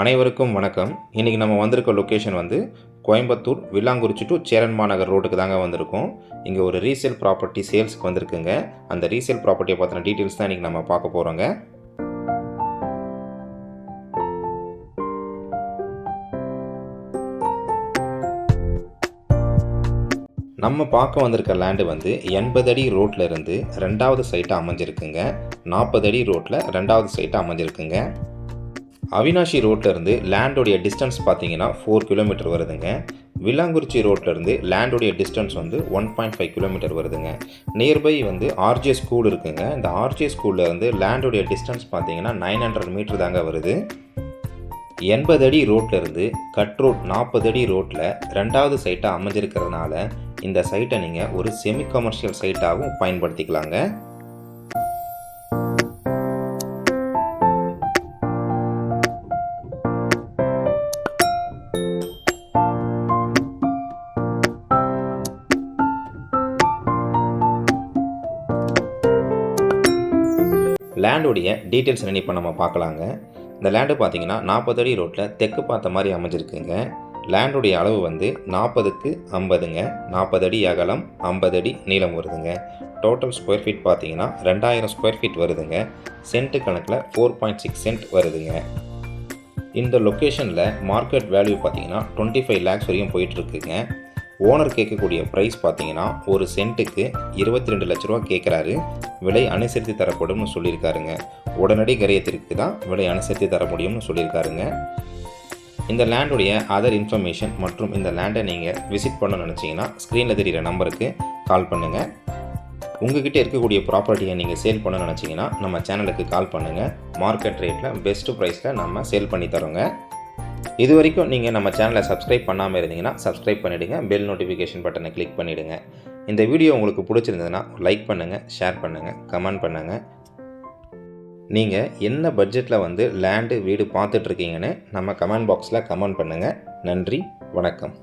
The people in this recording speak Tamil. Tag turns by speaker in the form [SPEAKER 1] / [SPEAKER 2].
[SPEAKER 1] அனைவருக்கும் வணக்கம். இன்றைக்கி நம்ம வந்திருக்க லொக்கேஷன் வந்து கோயம்புத்தூர் வில்லாங்குறிச்சி டு சேரன்மா நகர் ரோட்டுக்கு தாங்க வந்திருக்கோம். இங்கே ஒரு ரீசேல் ப்ராப்பர்ட்டி சேல்ஸ்க்கு வந்திருக்குங்க. அந்த ரீசேல் ப்ராப்பர்ட்டியை பற்றின டீட்டெயில்ஸ் தான் இன்றைக்கி நம்ம பார்க்க போகிறோங்க. நம்ம பார்க்க வந்திருக்க லேண்டு வந்து 80 அடி ரோட்டில் இருந்து 2வது சைட்டாக அமைஞ்சிருக்குங்க. 40 அடி ரோட்டில் 2வது சைட்டாக அமைஞ்சிருக்குங்க. அவினாஷி ரோட்லேருந்து லேண்டோடைய டிஸ்டன்ஸ் பார்த்தீங்கன்னா 4 கிலோமீட்டர் வருதுங்க. வில்லாங்குறிச்சி ரோட்லேருந்து லேண்டோடைய டிஸ்டன்ஸ் வந்து 1.5 கிலோமீட்டர் வருதுங்க. நியர்பை வந்து ஆர்ஜே ஸ்கூல் இருக்குங்க. இந்த ஆர்ஜே ஸ்கூல்லேருந்து லேண்டோடைய டிஸ்டன்ஸ் பார்த்தீங்கன்னா 900 மீட்டர் தாங்க வருது. 80 அடி ரோட்லேருந்து கட் ரோட் 40 அடி ரோட்டில் 2வது சைட்டாக அமைஞ்சிருக்கிறதுனால இந்த சைட்டை நீங்கள் ஒரு செமி கமர்ஷியல் சைட்டாகவும் பயன்படுத்திக்கலாங்க. லேண்டோடைய டீட்டெயில்ஸ் என்ன இப்போ நம்ம பார்க்கலாங்க. இந்த லேண்டு பார்த்தீங்கன்னா 40 அடி ரோட்டில் தெற்கு பார்த்த மாதிரி அமைஞ்சிருக்குங்க. லேண்டுடைய அளவு வந்து 40க்கு 50ங்க. 40 அடி அகலம், 50 அடி நீளம் வருதுங்க. டோட்டல் ஸ்கொயர் ஃபீட் பார்த்தீங்கன்னா 2000 ஸ்கொயர் ஃபீட் வருதுங்க. சென்ட்டு கணக்கில் 4.6 சென்ட் வருதுங்க. இந்த லொக்கேஷனில் மார்க்கெட் வேல்யூ பார்த்தீங்கன்னா 25 லேக்ஸ் வரையும் போயிட்டுருக்குங்க. ஓனர் கேட்கக்கூடிய ப்ரைஸ் பார்த்தீங்கன்னா ஒரு சென்ட்டுக்கு 22 லட்ச ரூபா கேட்குறாரு. விலை அனுசரித்து தரப்படும்னு சொல்லியிருக்காருங்க. உடனடி கரையத்திற்கு தான் விலை அனுசரித்து தர முடியும்னு சொல்லியிருக்காருங்க. இந்த லேண்டுடைய அதர் இன்ஃபர்மேஷன் மற்றும் இந்த லேண்டை நீங்கள் விசிட் பண்ணணும்னு நினச்சிங்கன்னா ஸ்க்ரீனில் தெரிகிற நம்பருக்கு கால் பண்ணுங்கள். உங்ககிட்ட இருக்கக்கூடிய ப்ராப்பர்ட்டியை நீங்கள் சேல் பண்ணணும்னு நினச்சிங்கன்னா நம்ம சேனலுக்கு கால் பண்ணுங்கள். மார்க்கெட் ரேட்டில் பெஸ்ட்டு ப்ரைஸில் நம்ம சேல் பண்ணி தரோங்க. இது வரைக்கும் நீங்கள் நம்ம சேனலை சப்ஸ்கிரைப் பண்ணாமல் இருந்தீங்கன்னா சப்ஸ்கிரைப் பண்ணிவிடுங்க. பெல் நோட்டிஃபிகேஷன் பட்டனை கிளிக் பண்ணிவிடுங்க. இந்த வீடியோ உங்களுக்கு பிடிச்சிருந்ததுன்னா லைக் பண்ணுங்கள், ஷேர் பண்ணுங்கள், கமெண்ட் பண்ணுங்கள். நீங்கள் என்ன பட்ஜெட்டில் வந்து லேண்டு வீடு பார்த்துட்ருக்கீங்கன்னு நம்ம கமெண்ட் பாக்ஸில் கமெண்ட் பண்ணுங்கள். நன்றி, வணக்கம்.